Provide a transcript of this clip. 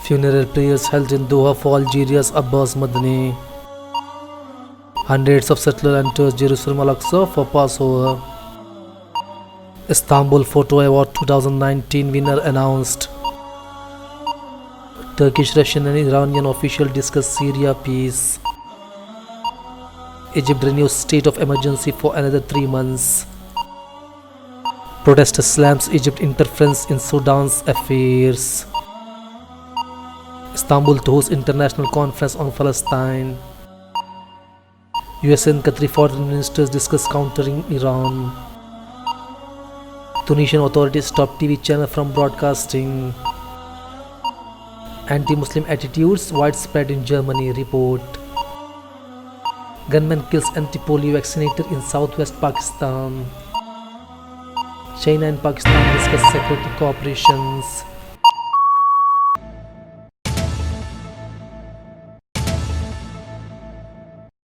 Funeral prayers held in Doha for Algeria's Abbas Madni. Hundreds of settlers entered Jerusalem Al-Aqsa for Passover. Istanbul Photo Award 2019 winner announced. Turkish, Russian and Iranian officials discuss Syria peace. Egypt renews state of emergency for another 3 months. Protesters slams Egypt interference in Sudan's affairs. Istanbul to host international conference on Palestine. US and Qatari foreign ministers discuss countering Iran. Tunisian authorities stop TV channel from broadcasting. Anti-Muslim attitudes widespread in Germany, report. Gunman kills anti-polio vaccinator in southwest Pakistan. China and Pakistan discuss security cooperations.